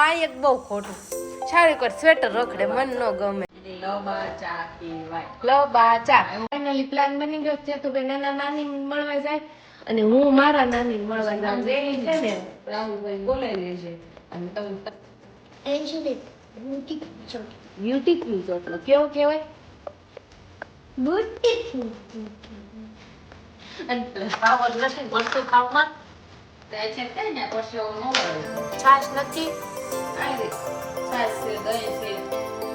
માં એક બહુ ખોટું સારું કર સ્વેટર રખડે મન ન ગમે લો બા ચા ફાઇનલી પ્લાન બની ગયો છે તો બેન નાના નાની મળવા જાય અને હું મારા નાની મળવા જાઉં બે છે ને રાહુલભાઈ બોલાઈ લેજે અને તમે બ્યુટીફુલ ચોટલો કેવો કહેવાય બ્યુટીફુલ અને પાવર નથી વસ્તુ ખાવામાં છાશ નથી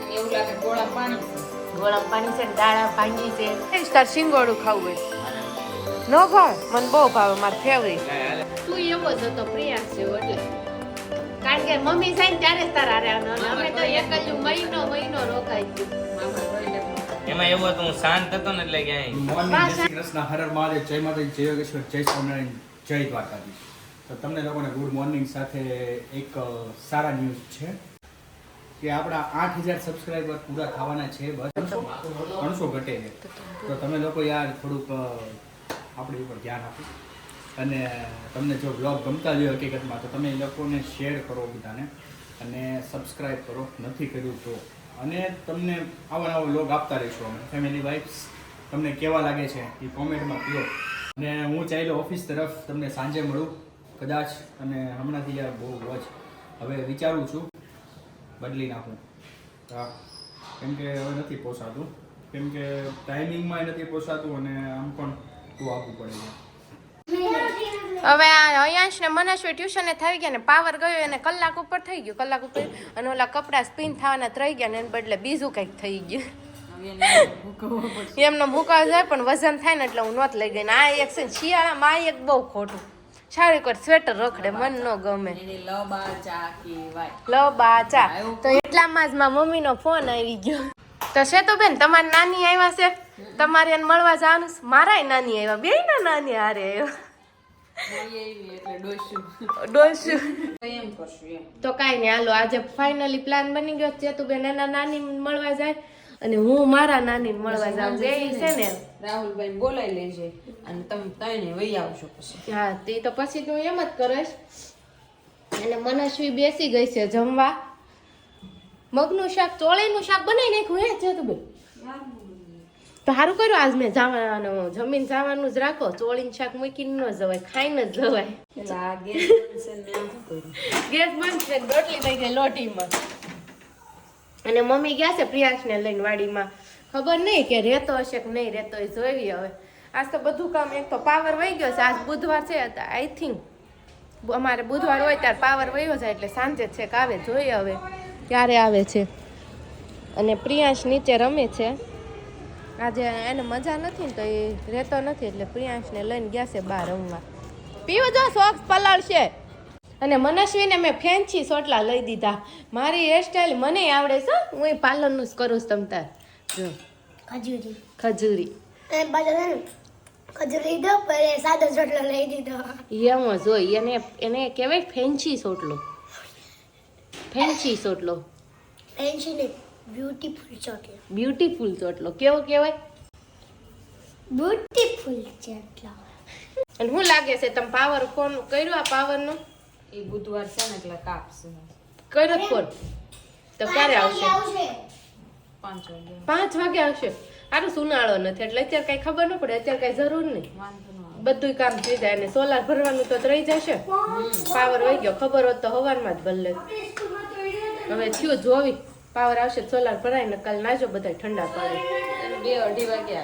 એવું લાગે ગોળા પાણી ગોળા પાણી છે દાળા ભાંગી છે તાર શિંગોડું ખાવું હોય ન ભાવે મને બહુ ભાવે મારું ફેવરિટ તું એવો જ હતો પ્રિયા છે એટલે કારણ કે મમ્મી જાય ને ત્યારે જ તારા રહેવાનો અમે તો એક જ મહિનો રોકાઈ ગયું એમાં એવું હતું હું શાંત હતો ને એટલે ક્યાંય મોર્નિંગ જય શ્રી કૃષ્ણ હર હર મહાદેવ જય માતાજી જય યોગેશ્વર જય સ્વામિનારાયણ જય દ્વારકાધીશ તો તમને લોકોને ગુડ મોર્નિંગ સાથે એક સારા ન્યૂઝ છે કે આપણા 8000 સબસ્ક્રાઇબર પૂરા થવાના છે બસ 300 ઘટે છે તો તમે લોકો યાર થોડુંક આપણી ઉપર ધ્યાન આપો અને તમને જો બ્લોગ ગમતા જ હોય હકીકતમાં તો તમે એ લોકોને શેર કરો બધાને અને સબસ્ક્રાઇબ કરો નથી કર્યું તો અને તમને આવા નવા વ્લોગ આપતા રહીશું અમે ફેમિલી વાઇબ્સ તમને કેવા લાગે છે એ કોમેન્ટમાં કહો અને હું ચાલ્યો ઓફિસ તરફ તમને સાંજે મળું કદાચ અને હમણાંથી યાર બહુ જ હવે વિચારું છું બદલી નાખું હા કેમ કે હવે નથી પોસાતું કેમ કે ટાઈમિંગમાં નથી પોસાતું અને આમ પણ બહુ આપવું પડે છે હવે આ અયાંશ ને મનસ્વી ટ્યુશને થઈ ગયા ને પાવર ગયો અને કલાક ઉપર થઈ ગયું કલાક ઉપર અને ઓલા કપડા સ્પિન થવાના રહી ગયા ને એને બદલે બીજું કંઈક થઈ ગયું એમનો મુકાવ જાય પણ વજન થાય ને એટલે હું નોત લઈ ગઈ ને આ એક છે શિયાળામાં આ એક બહુ ખોટું સારું કર સ્વેટર રખડે મન ન ગમે લો બા ચા તો એટલામાં જ મારા મમ્મીનો ફોન આવી ગયો તો છે તો બેન તમારી નાની આવ્યા છે તમારે એને મળવા જવાનું મારાય નાની આવ્યા બે ના નાની હારે તો કાંઈ નહીં હાલો આજે ફાઇનલી પ્લાન બની ગયો છે તું બેન એના નાની મળવા જાય અને હું મારા નાની મળવા જાઉં બે છે ને રાહુલભાઈ બોલાઈ લેજે અને તમે ત્રણે વહી આવશો પછી હા તે તો પછી તું એમ જ કરીશ અને મનસ્વી બેસી ગઈ છે જમવા મગનું શાક ચોળીનું શાક બનાવી નાખ્યું હે છે તું બેન તો સારું કર્યું આજ મેં જવાનું જમીન જવાનું જ રાખો ચોળીનું શાક મૂકીને ન જવાય ખાઈને જ જવાય ગેસ બંધ છે રોટલી થઈ ગઈ લોટીમાં અને મમ્મી ગયા છે પ્રિયાંશને લઈને વાડીમાં ખબર નહીં કે રહેતો હશે કે નહીં રહેતો એ જોઈ હવે આજ તો બધું કામ એક તો પાવર વહી ગયો છે આજ બુધવાર છે આઈ થિંક અમારે બુધવાર હોય ત્યારે પાવર વહ્યો જાય એટલે સાંજે છેક આવે જોઈએ હવે ક્યારે આવે છે અને પ્રિયાંશ નીચે રમે છે આજે એને મજા નથી ને તો એ રહેતો નથી એટલે પ્રિયાંશને લઈને ગયા છે બહાર રમવા પીવો જો શોખ પલાળશે અને મનસ્વીને મેં ફેન્સી સોટલા લઈ દીધા મારી હેરસ્ટાઈલ મને આવડે છે હું એ પાર્લરનું જ કરું છું તમ તાર જો ખજૂરી ખજૂરી દો પર સાદો સોટલો લઈ દીધો એમ જ હોય એને કહેવાય ફેન્સી સોટલો ફેન્સી સોટલો ફેન્સી ને બ્યુટીફુલ ચોટલો બ્યુટીફુલ ચોટલો કેવો કહેવાય બ્યુટીફુલ ચોટલો અને શું લાગે છે તમે પાવર ફોન કર્યો આ પાવરનો એ બુધવાર છે ને એટલે કાપશે કર્યો ફોન તો ક્યારે આવશે 5 વાગે 5 વાગે આવશે આરું સુનાળો નથી એટલે અત્યારે કઈ ખબર ન પડે અત્યારે કઈ જરૂર નહીં બધું કામ થઈ જાય અને સોલાર ભરવાનું તો રહી જશે પાવર વહી ગયો ખબર હોત તો હવારમાં જ ભલે હવે થયું જોવી પાવર આવશે સોલાર ભરાય ને કાલ નાજો બધા ઠંડા પડે 2-2:30 વાગે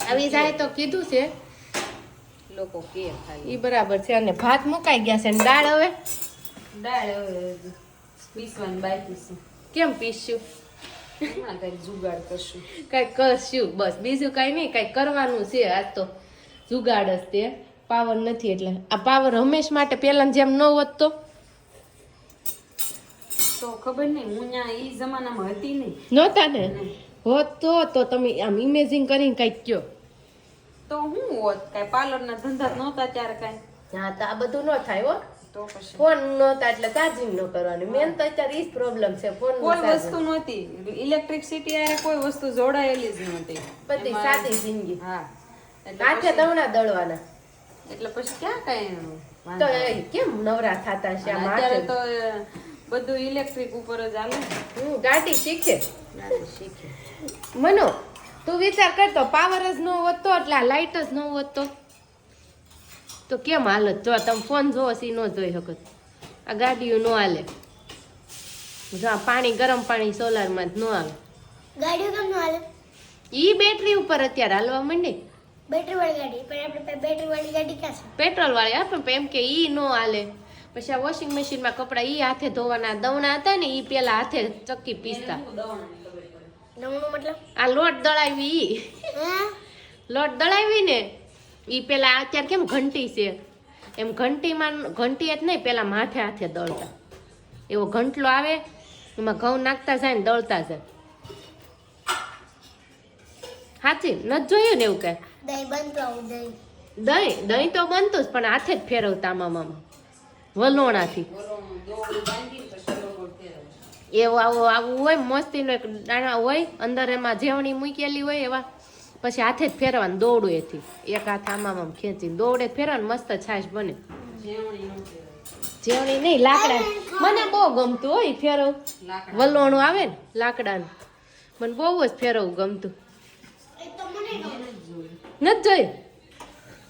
આવી જાય તો કીધું છે લોકો કે ખાલી ઈ બરાબર છે અને ભાત મુકાઈ ગયા છે ને દાળ હવે પીસવાનું બાકી છે કેમ પીસ્યું કઈ જુગાડ કરશું કઈ કરશું બસ બીજું કઈ નહીં કઈ કરવાનું છે આજ તો જુગાડ જ તે પાવર નથી એટલે આ પાવર હંમેશ માટે પેલા જેમ ન હોત તો ખબર નહીં હું ત્યાં ઈ જમાનામાં હતી નહીં નહોતા ને હોત તો તમે આમ ઇમેજિન કરીને કઈક કયો તો હું હોત કઈ પાર્લર ના ધંધા નહોતા ત્યારે કઈ હા તો આ બધું ન થાય હો તો પછી ફોન નહોતા એટલે ચાર્જિંગ ન કરવાનું મેન તો અત્યારે ઈ જ પ્રોબ્લેમ છે ફોન કોઈ વસ્તુ નહોતી ઇલેક્ટ્રિસિટી આરે કોઈ વસ્તુ જોડાયેલી જ નહોતી બધી સાદી જિંદગી હા હાથે દવણા દળવાના એટલે પછી ક્યાં કઈ તો એ કેમ નવરા થતા છે આમ અત્યારે તો બધું ઇલેક્ટ્રિક ઉપર જ હાલે. ગાડી શીખે ગાડી શીખે. મનો તું વિચાર કરતો પાવર જ ન વધતો એટલે આ લાઇટ જ ન વધતો તો કેમ હાલત જો તમે ફોન જોવો સી ન જોઈ શકો આ ગાડીઓ ન હાલે જો આ પાણી ગરમ પાણી સોલારમાં જ ન આવે ગાડીઓ કેમ ન હાલે? ઈ બેટરી ઉપર અત્યારે હાલવા માંડી બેટરી વાળી ગાડી પણ આપણે પાસે બેટરી વાળી ગાડી ક્યાં છે? પેટ્રોલ વાળી હા પણ એમ કે ઈ ન હાલે પછી આ વોશિંગ મશીનમાં કપડા ઈ હાથે ધોવાના દવણા હતા ને ઈ પેલા હાથે ચક્કી પીસતા નવનું મતલબ? આ લોટ દળાવી ઈ હા લોટ દળાવી ને ઈ પેલા અત્યારે કેમ ઘંટી છે એમ ઘંટીમાં ઘંટી જ નહીં પેલા માથે હાથે દળતા એવો ઘંટલો આવે એમાં ઘઉં નાખતા જાય ને દળતા જાય સાચી નથી જોયું ને એવું કઈ દહીં બનતું આવું દહીં. દહીં દહીં તો બનતું જ પણ હાથે જ ફેરવતા મામા વલોણાથી એવું આવું હોય મસ્તીનો એક દાણા હોય અંદર એમાં જેવણી મૂકેલી હોય એવા પછી હાથે જ ફેરવાનું દોડું એથી એક હાથ આમાં ખેંચી દોડે ફેરવાનું મસ્ત છાશ બને જેવણી નહીં લાકડા મને બહુ ગમતું હોય ફેરવ વલોણું આવે ને લાકડાનું મને બહુ જ ફેરવવું ગમતું નથી જોયું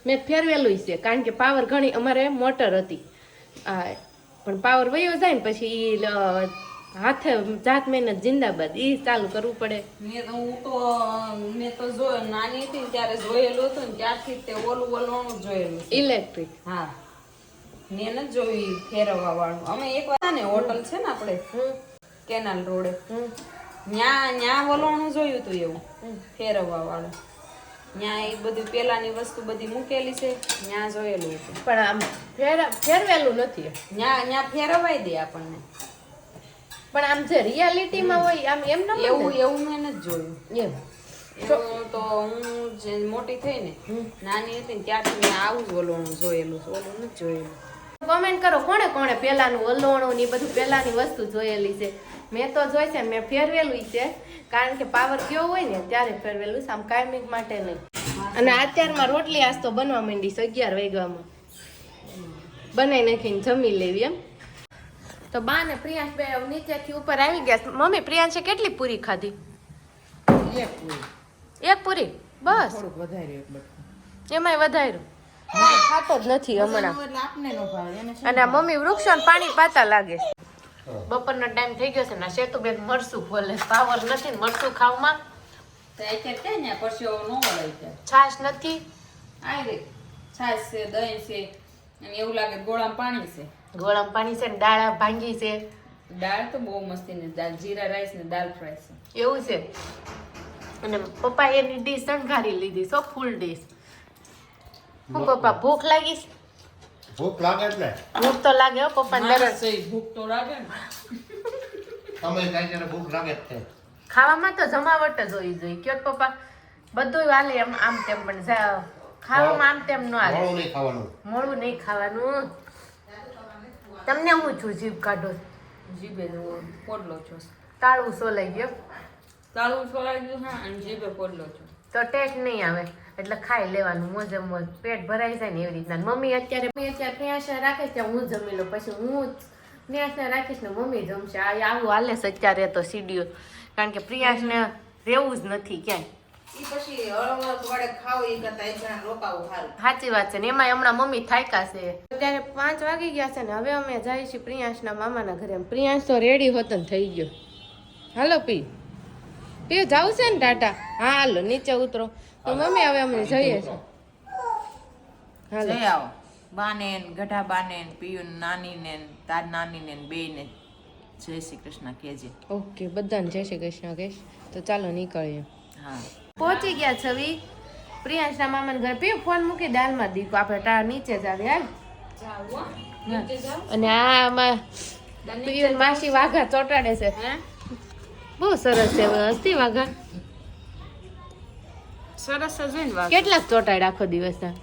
મેં ફેરવેલું છે કારણ કે પાવર ઘણી અમારે મોટર હતી આ પણ પાવર વયો જાય ને પછી હાથે જાત મહેનત જિંદાબાદ ઈ ચાલુ કરવું પડે મેં તો જોયું નાની હતી ને ત્યારે જોયેલું હતું ને ત્યારથી તે ઓલું ઓલું જોયેલું છે. ઇલેક્ટ્રિક હા મેં નથી જોયું ફેરવવા વાળું. અમે એક વાર ને હોટલ છે ને આપણે કેનાલ રોડે ન્યા વલોણું જોયું હતું એવું ફેરવવા વાળું. ન્યા એ બધું પેલાની વસ્તુ બધી મૂકેલી છે ન્યા જોયેલું હતું પણ આમ ફેરવેલું નથી ન્યા ફેરવાઈ દે આપણને. પણ આમ જે રિયાલિટીમાં હોય આમ એમ ન એવું મેં નથી જોયું. એમ એવું તો હું જે મોટી થઈ ને નાની હતી ને ત્યારથી મેં આવું જ વલોણું જોયેલું છે. ઓલું નથી જોયેલું. કોમેન્ટ કરો કોણે કોણે પેલાનું વલોણું ને બધું પેલાની વસ્તુ જોયેલી છે. મેં તો જોઈ છે મેં ફેરવેલું છે કારણ કે પાવર ગયો હોય ને ત્યારે ફેરવેલું છે આમ કાયમિક માટે નહીં. અને અત્યારમાં રોટલી આજ તો બનવા માંડી છે 11 વાગ્યામાં બનાવી નાખીને જમી લેવી એમ. તો બા ને પ્રિયાંશ બે નીચેથી ઉપર આવી ગયા. મમ્મી પ્રિયાંશે કેટલી પૂરી ખાધી? એક પૂરી બસ એમાંય વધાર્યું ખાતો જ નથી હમણાં. અને મમ્મી વૃક્ષોને પાણી પાતા લાગે. બપોરનો ટાઈમ થઈ ગયો છે ને સેતુબેન મરસું ખોલે પાવર નથી ને મરસું ખાવામાં છાશ નથી છાશ છે દહીં છે અને એવું લાગે ગોળામાં પાણી છે. ગોળામાં પાણી છે ને દાળ ભાંગી છે. દાળ તો બહુ મસ્તી ને દાળ જીરા રાઈસ ને દાળ ફ્રાય છે એવું છે. અને પપ્પા એની ડીશ શણગારી લીધી સો ફૂલ ડીશ. હું પપ્પા ભૂખ લાગી? ભૂખ લાગે એટલે ભૂખ તો લાગે હો પપ્પા દરસ. ભૂખ તો લાગે ને. તમે કઈ ત્યારે ભૂખ લાગે જ છે. ખાવામાં તો જમાવટ જ હોવી જોઈએ કયો પપ્પા બધું હાલે એમ આમ તેમ પણ ખાવામાં આમ તેમ ન હાલે. મોળું નહીં ખાવાનું. મોળું નહીં ખાવાનું. તમને હું છું જીભ કાઢો જીભે પોડલો છો. તાળું સોલાઈ ગયો તાળું છોડાઈ ગયું હા અને જીભે પોડલો છો તો ટેસ્ટ નહીં આવે એટલે ખાઈ લેવાનું મોજે મોજ પેટ ભરાઈ જાય ને એવી રીતના. મમ્મી અત્યારે પ્રિયાંશને રાખે છે હું જમી લઉં પછી હું પ્રિયાંશને રાખીશ ને મમ્મી જમશે. આ આવું હાલે છે અત્યારે તો સીડીઓ કારણ કે પ્રિયાંશને રહેવું જ નથી ક્યાંય. પછી હળવળ વડે ખાવ એ કરતા એક જણા રોકાવું સારું. સાચી વાત છે ને એમાં હમણાં મમ્મી થાક્યા છે. અત્યારે 5 વાગી ગયા છે ને હવે અમે જઈએ છીએ પ્રિયાંશના મામાના ઘરે. પ્રિયાંશ તો રેડી હોતો ને થઈ ગયો. હાલો પી જાવું છે ને ટાટા? હા હાલો નીચે ઉતરો તો મમ્મી હવે અમે જઈએ છીએ. હાલો જઈ આવો બાને ગઢા બાને પિયુન નાની ને તાર નાની ને બે ને જય શ્રી કૃષ્ણ કહેજે. ઓકે બધાને જય શ્રી કૃષ્ણ કહીશ. તો ચાલો નીકળીએ. હા પહોંચી ગયા છવી પ્રિયાંશના મામાના ઘરે. પીયું ફોન મૂકી દાલમાં દીકો આપણે ટાળ નીચે જ આવી હાલ. અને આમાં પિયુન માસી વાઘા ચોટાડે છે. બહુ સરસ છે હસ્તી વાઘા. સરસ જ ને વાત. કેટલાક ચોટાડ આખો દિવસના?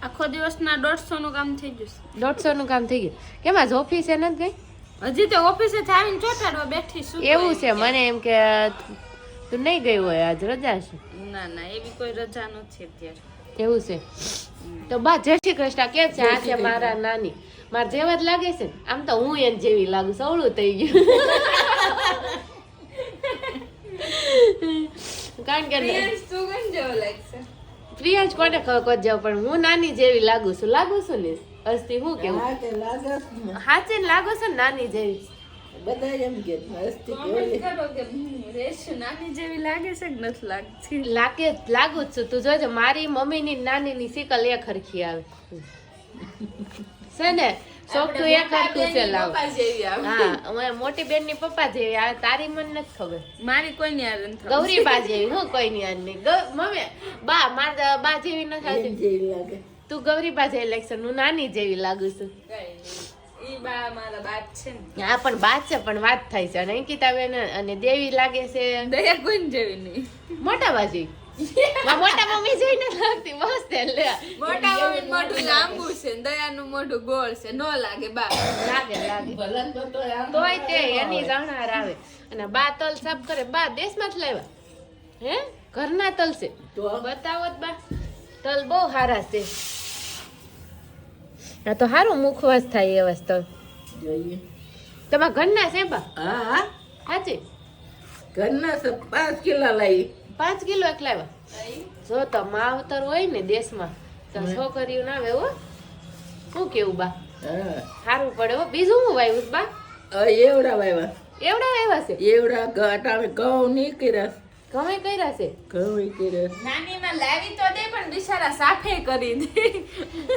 આખો દિવસના 150 નું કામ થઈ ગયું. 150 નું કામ થઈ ગયું. કેમ આજ ઓફિસે નથી ગઈ? હજી તો ઓફિસે આવીને ચોટાડવા બેઠી છું. એવું છે મને એમ કે તું નહીં ગઈ હોય આજ રજા છે. ના ના એવી કોઈ રજા નથી અત્યારે. એવું છે તો બા જય શ્રી કૃષ્ણ. કેમ છે? આ છે મારા નાની. મારે જેવા જ લાગે છે ને. આમ તો હું એને જેવી લાગુ, સવળું થઈ ગયું. કારણ કે તું કોણ જેવો લાગશે? પ્રિયાંશ કોને ખબર કોત જાવ, પણ હું નાની જેવી લાગુ છું ને અસ્તી. હું કેવું હાચે ને લાગો છો ને નાની જેવી? Comment કરો કે રેશુ નાની જેવી લાગે છે કે નથી લાગતી? લાગુ જ છું. તું જોજે મારી મમ્મીની નાનીની શિકલ એક હરખી આવે છે ને. સોકઠું એક હરખું છે લાવ. પપ્પા જેવી આવે. હા, અમારી મોટી બેન ની પપ્પા જેવી આવે. તારી મને નથી ખબર. મારી કોઈની યાર નથી. ગૌરી બા જેવી. હું કોઈ ની યાદ નહીં. મમ્મી બા મારા બા જેવી નથી આવતી. તું ગૌરી બા જેવી લાગશે, હું નાની જેવી લાગુ છું. ઈ બા મારા બાપ છે ને. હા પણ વાત છે, પણ વાત થાય છે. અને અંકિતા બેન અને દેવી લાગે છે દયા કોઈની જેવી નહીં. મોટા બાજી. મોટા મમ્મી જેવી નથી લાગતી. મસ્ત લે. મોટા મમ્મી મોઢું લાંબુ છે ને દયાનું મોઢું ગોળ છે, નો લાગે બા. લાગે તોય તે એની જાણહાર આવે. અને બા તલ સાફ કરે. બા દેશમાં જ લાવ્યા હે? ઘરના તલ છે? બતાવો જ બા. તલ બહુ સારા છે. આ તો સારું મુખવાસ થાય એવા તલ. તમારા ઘરના છે બા? હા સાચી? ઘરના 5 કિલો લાવી. 5 કિલો એક લાવ્યા. જો તો માવતર હોય ને દેશમાં તો છોકરીઓ ના આવે હો. શું કેવું બા? સારું પડે હો. બીજું હું વાવ્યું બા? એવડા વાવ્યા. એવડા વાવ્યા છે? એવડા ઘટામે ઘઉં નહીં કર્યા. ઘઉં કર્યા છે? ઘઉં કર્યા. નાની માં લાવી તો દે પણ બિચારા સાફે કરી દે.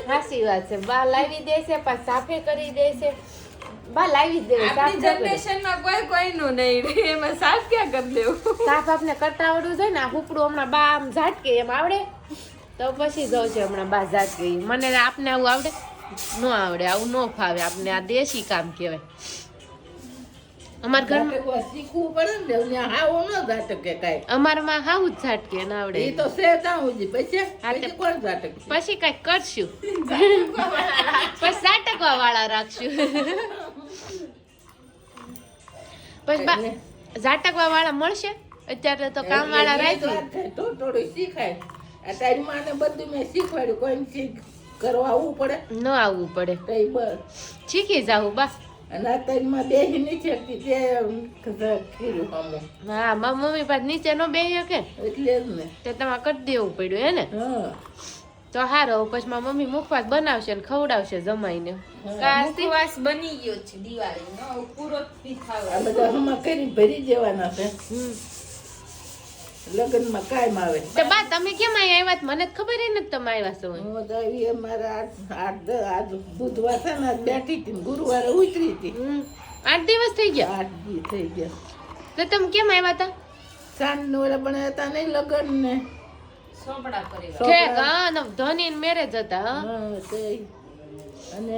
સાચી વાત છે. બા લાવી દે છે પણ સાફે કરી દે છે. બા લાવી જ દે. આપણી જનરેશન માં કોઈનું નહીં રે. એમાં સાફ ક્યાં કરી દેવું? સાફ આપને કરતા આવડવું જોઈએ ને. આ હુપડું હમણાં બા આમ ઝાટકે એમ આવડે તો પછી જવું છે. હમણાં બા ઝાટકે. મને આપને આવું આવડે? ન આવડે. આવું ન ફાવે આપને. આ દેશી કામ કહેવાય. અમારા ઘરમાં શીખવું પડે ને. હાવ ન ઝાટકે કાંઈ. અમારામાં હાવ જ ઝાટકે ના આવડે. એ તો છે ત્યાં સુધી. પછી કોણ ઝાટકે? પછી કઈક કરશું. પછી ઝાટકવા વાળા રાખશું. પછી બા ઝાટકવા વાળા મળશે? અત્યારે તો કામ વાળા રાખ્યું. તો થોડું શીખાય. આ તારી માને બધું મેં શીખવાડ્યું. કોઈને શીખ કરવા આવવું પડે ન આવવું પડે. કઈ બસ. શીખી જાવું બા. અને આ તારી માં બેસી નથી શકતી તે ખીરું પામું. હા, મારી મમ્મી પાસે નીચે નો બેહી શકે એટલે જ ને. તે તમારે કરી દેવું પડ્યું હે ને? હા તો હારો. પછી મારી મમ્મી મુખવાસ બનાવશે ને ખવડાવશે જમાઈને. મુખવાસ બની ગયો છે દિવાળીનો. પૂરો જ આ થાવ. બધા હમણાં કરી ભરી દેવાના છે. લગ્નમાં કાયમ આવે. તો બા તમે કેમ અહીંયા આવ્યા? મને જ ખબર નથી તમે આવ્યા છો. હું તો આવી અમારા આજ બુધવાર છે ને આજ બેઠી હતી ને ગુરુવારે ઉતરી હતી. 8 દિવસ થઈ ગયા? 8 દી થઈ ગયા. તો તમે કેમ આવ્યા હતા? સાંજ નો ઓલા પણ હતા નહીં લગ્ન ને. સોપડા કરી ઠેક. હા, ધોની ને મેરેજ હતા. હા. હા તે અને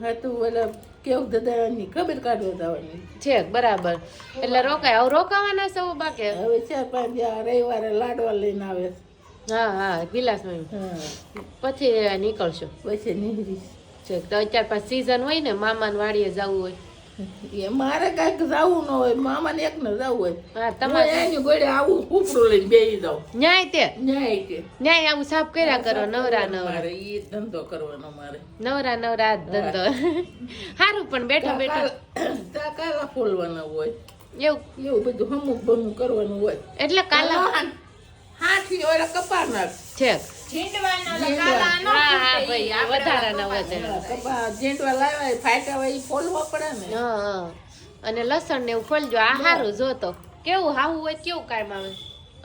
હતું ઓલા કેવું દાદાની ખબર કાઢવા જવાની. ઠેક બરાબર. એટલે રોકાય. હવે રોકાવાના છો બાકી? હવે 4-5 રવિવારે લાડવા લઈને આવે. હા હા, વિલાસમાં. હા પછી નીકળશો? પછી નીકળી. ઠેક. તો અત્યારે પાછી સીઝન હોય ને, મામાને વાડીએ જવું હોય. એ મારે કાંઈક જવું ન હોય. મામાને એકને જવું હોય. હા, તમારે એની ગોળે આવું ઉપડું લઈને બેસી જાઉં. ન્યાય તે ન્યાય કે ન્યાય આવું સાફ કર્યા કરો. નવરા નવરા મારે ઈ ધંધો કરવાનો મારે. નવરા આ ધંધો. સારું પણ બેઠો બેઠો કાલા ફોલવાના હોય. એવું બધું અમુક બમુક કરવાનું હોય. એટલે કાલા હાથી ઓલા કપા નાખ. છે. કાલા નો હા હા ભાઈ, આ વધારાના વધે. કપા ઝીંડવા લાવ્યા ફાટ્યા હોય ઈ ફોલવા પડે ને. હા હા. અને લસણ ને એવું ફોલજો. આ સારું જોતો કેવું હાવું હોય કેવું કામ આવે.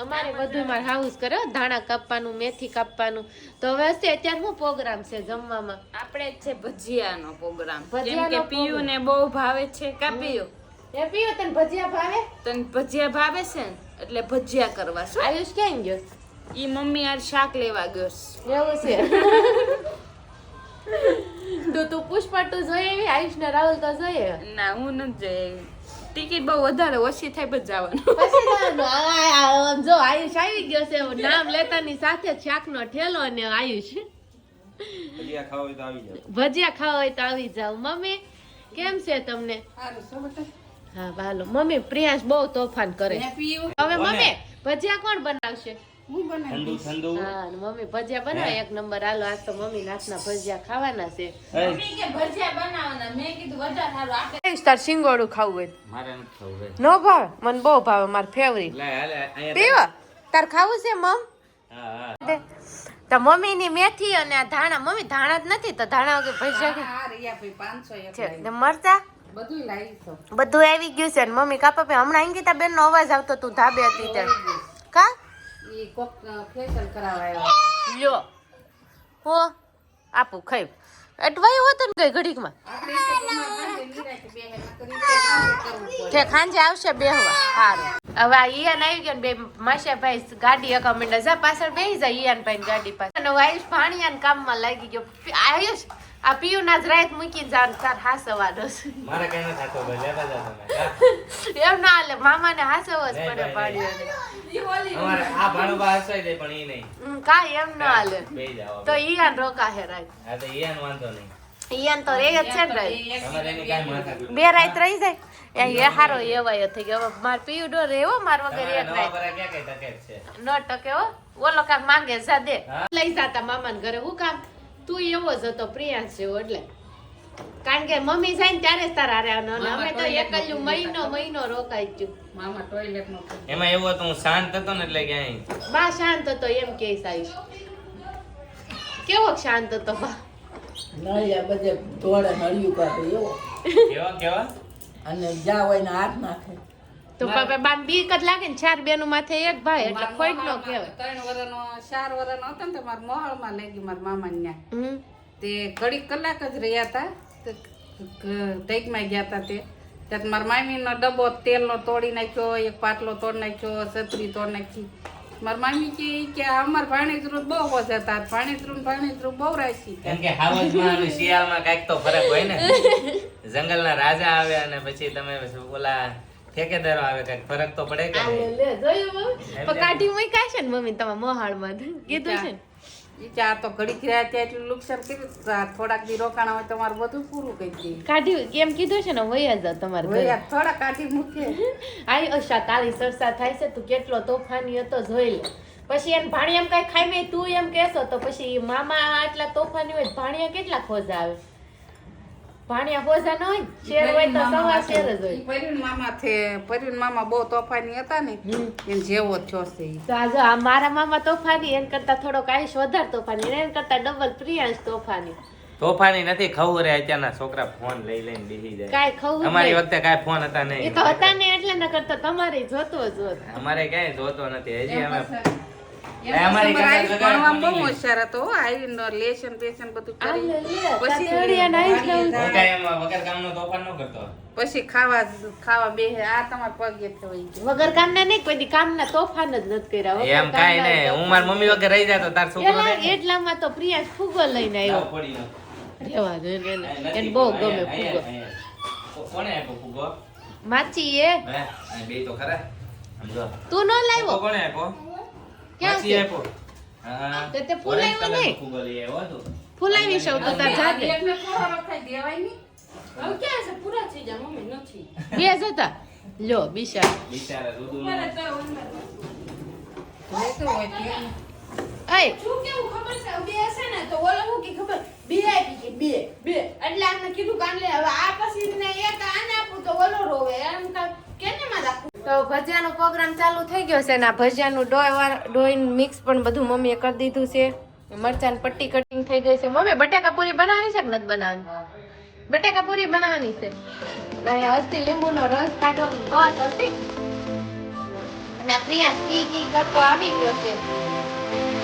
અમારે બધું મારે હાઉસ કરે હો. ધાણા કાપવાનું, મેથી કાપવાનું. તો હવે હશે અત્યારે શું પ્રોગ્રામ છે જમવામાં? આપણે જ છે ભજીયાનો પ્રોગ્રામ. કેમ ભજીયાનો કે પીયુ ને બહુ ભાવે છે. કા પીયુ? એ પીવો તને ભજીયા ભાવે? તને ભજીયા ભાવે છે ને એટલે ભજીયા કરવા. શું આયુષ ક્યાં ગયો? ઈ મમ્મી યાર શાક લેવા ગયો છે. એવું છે. તો તું પુષ્પા તું જોઈ આવી? આયુષ ને રાહુલ તો જોઈએ. ના હું નથી જઈ. ટિકિટ બહુ વધારે ઓછી થાય પછી જવાનું. પછી જવાનું. જો આયુષ આવી ગયો છે. નામ લેતાની સાથે જ શાકનો ઠેલો અને આયુષ. ભજીયા ખાવા હોય તો આવી જાવ. ભજીયા ખાવા હોય તો આવી જાવ. મમ્મી કેમ છે તમને? હા ભાલો. મમ્મી પ્રિયાંશ બહુ તોફાન કરે. હવે મમ્મી ભજીયા કોણ બનાવશે? હું બનાવી ઠંડુ ઠંડુ હા અને મમ્મી ભજીયા બનાવે એક નંબર. હાલો આજ તો મમ્મી નાથના ભજીયા ખાવાના છે. મમ્મી કે ભજીયા બનાવવાના. મેં કીધું વધારે સારું આપણે તાર શિંગોડું ખાવું હોય મારે નથી ખાવું ભાઈ. નો ભાવે? મને બહુ ભાવે, માર ફેવરિટ. લે હાલે અહીંયા પીવા તાર ખાવું છે મમ? હા હા તો મમ્મી ની મેથી અને આ ધાણા, મમ્મી ધાણા જ નથી તો ધાણા વગર ભજીયા કે હા રિયા ભાઈ 500 એક છે લાવી. ને મરચા બધું લાવી તો બધું આવી ગયું છે ને મમ્મી કાપા પે હમણાં અંકિતા બેન નો અવાજ આવતો તું ધાબે હતી ત્યારે કા ઈ કોક ફેશિયલ કરાવવા આવ્યા લ્યો હો આપું ખાઈ અટવાયું હતું ને કઈ ઘડીકમાં આપણે તો કુમાર ભાંજે નિરાંતે બેહે નકર ઈ કે કામ કરવું પડે. તે ખાંજે આવશે બેહવા સારું. હવે આ ઈયાન આવી ગયા ને બે માશાભાઈ ગાડી અકા માંડ્યા. જા પાછળ બેસી જાય ઈયાન ભાઈ ગાડી પાસે. અને આયુષ ભાણિયાન કામમાં લાગી ગયો. આયુષ આ પિયુ ના જ રાત મૂકીને જાન તાર હાસવાનો છે. મારે કઈ નથી થતો ભાઈ. લેતા જાવ તમે. એમ ના હાલે, મામાને હાસવો જ પડે પાડ્યોને. અમારે આ ભાણુબા હસાઈ દે પણ ઈ નહીં. કાંઈ એમ ના હાલે બેહી જાવ. તો ઈયાન રોકા હે રાત. હા તો ઈયાન વાંધો નહીં. ઈયાન તો રે જ છે ને રાત. અમારે એની કાંઈ માથા કૂટ. બે રાત રહી જાય એ હારો એવાયો થઈ ગયો. હવે માર પિયુ ડોર એવો માર વગર એક નવા રાત બરા ક્યાં કઈ તકલીફ છે? ન ટકે હો. ઓલો કાક માંગે જા દે હા. લઈ જાતા મામાને ઘરે. હું કામ તું એવો જ હતો પ્રિયાંશ જેવો એટલે. કારણ કે મમ્મી જાય ને ત્યારે જ તારા હારે આવવાનો. અને અમે તો એકલ્યું મહિનો રોકાઈ ગયું. મામા ટોયલેટમાં એમાં એવું હતું હું શાંત હતો ને એટલે ક્યાંય બા શાંત હતો એમ કે સાઈશ. કેવો શાંત હતો બા? નળિયા બધે ધોળે નળિયું કાઢે એવો કેવા અને જ્યાં હોય ને હાથ નાખે. તો બાન બીક જ લાગે ને. 4 બેનું માથે એક ભાઈ એટલે ખોટ નો કહેવાય. 3 વર્ષનો 4 વર્ષનો હતો ને તો મારા મોહાળમાં લઈ ગઈ મારા મામા ન્યા. હમ. તે ઘડીક કલાક જ રહ્યા હતા ટેકમાં ગયા હતા તે ત્યાં મારા મામીનો ડબ્બો તેલનો તોડી નાખ્યો, એક પાટલો તોડી નાખ્યો, છત્રી તોડી નાખી. મારા મામી કે અમાર ભાણેજરું બહુ ઓછા હતા. ભાણેજરું બહુ રાશી કેમ કે હાવજમાં અને શિયાળમાં કાંઈક તો ફરક હોય ને. જંગલના રાજા આવે અને પછી તમે ઓલા ઠેકેદારો આવે, કાંઈક ફરક તો પડે કે આ નહીં? લે જોયું મમ્મી? પણ કાઢી મૂક્યા છે ને મમ્મી તમારા મોહાળમાં કીધું છે ને. ઈ ચાર તો ઘડીક રહ્યા ત્યાં એટલું નુકસાન કર્યું. થોડાક દી રોકાણા હોય તો મારું બધું પૂરું કરી દે. કાઢી એમ કીધું છે ને વયા જાવ તમારે ઘરે. વયા થોડા કાઢી મૂકે. આઈ અશા કાલી સરસા થાય છે. તું કેટલો તોફાની હતો જોઈ લે. પછી એને ભાણિયા એમ કઈ ખાઈ મેં તું એમ કેસો તો પછી મામા આટલા તોફાની હોય ભાણિયા કેટલા ખોજા આવે? ભાણિયા ખોજા ન હોય, શેર હોય તો સવા શેર જ હોય. પરીન મામા બહુ તોફાની હતા ને એને જેવો જ થયો છે ઈ. તો આ જો આ મારા મામા તોફાની, એને કરતા થોડોક આયુષ વધારે તોફાની, એને કરતા ડબલ પ્રિયાંશ તોફાની. તોફાની નથી, ખવું રે. અત્યારના છોકરા ફોન લઈ લઈને બેસી જાય. કાંઈ ખવું અમારી નહીં. વખતે કાંઈ ફોન હતા એ નહીં. તો હતા ને એટલે ન કરતા તમારે જોતો જોત. અમારે ક્યાંય જોતો નથી હજી. અમે એમ અમારી તો કરતા તમારે આયુષ જગાડ ભણવામાં બહુ ફોન હોશિયાર હતો. આવીને લેશન બેશન બધું આ કરી લે લે, પછી તાતેડિયાને આયુષ વાડીએ નવું. હું કાંઈ એમાં વગર કામનો તોફાન ન કરતો. પછી ખાવા બેહે. આ તમારા પગે થવાઈ ગયું. વગર કામના નહીં, કોઈ દી કામના તોફાન જ નથી કર્યા. વગર એમ કાંઈ કામના નહીં. હું મારી મમ્મી વગર રહી જાતો તાર છોકરો એલા રહે ને. એટલામાં તો પ્રિયાંશ ફુગો લઈને આવ્યો. લાવ ફોડી નાખ. રેવા દે ને, નથી એને બહુ ફુગો. ગમે અહીંયા, ફુગો. અહીંયા. કોણે આપ્યો ફુગો? માચી એ હે? આ બે તો ખરા. આમ જો. તું ન ફુગો લાવ્યો કોણે આપ્યો? ક્યાં માસી છે? આપ્યો. હા. તો તે ફૂલાવ્યો ઓરેન્જ કલરનો નહીં? ફુગો લઈ આવ્યો હતો. ફૂલાવી સૌ તો તાર જાતે એકને થોડો રખાઈ દેવાય નહીં. હવે ક્યાં છે? પૂરા થઈ જાય મમ્મી નથી. બે જતા લ્યો બિશા બિચારા દૂધું રહેતું હોય તેમ. અય શું કેવું ખબર છે? બે હશે ને તો ઓલો હું કે ખબર બે આપી કે બે એટલે આમને કીધું કાન લે. હવે આ પછી ને એક આને આપું તો ઓલો રોવે. એમ કેને માં રાખું? તો ભજીયાનો પ્રોગ્રામ ચાલુ થઈ ગયો છે ને આ ભજીયાનું ડોઈ મિક્સ પણ બધું મમ્મીએ કરી દીધું છે. મરચાં પટ્ટી કટિંગ થઈ ગઈ છે. મમ્મી બટાકા પૂરી બનાવવાની છે કે નથી બનાવવાની? બટાકા પૂરી બનાવવાની છે. અહીંયા હસ્તી લીંબુનો રસ કાઢો બસ હસ્તી. અને આ પ્રિયા કી કરતો આવી ગયો છે.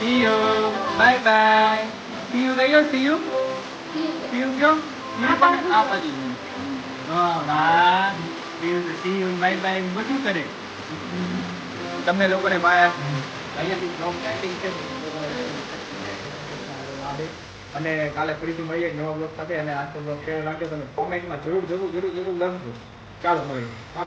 See you. Bye bye. See you ગયો. See you. See you ગયો. આ બાજુ. હા. See you. Bye bye. બધું કરે. તમને લોકોને બાય અહીંયાથી બ્લોગ સ્ટાર્ટિંગ છે. અને કાલે ફરીથી મળીએ નવા બ્લોગ સાથે. અને આ તો બ્લોગ કેવો લાગ્યો તમે કોમેન્ટમાં જરૂર લખજો. ચાલો મળીએ.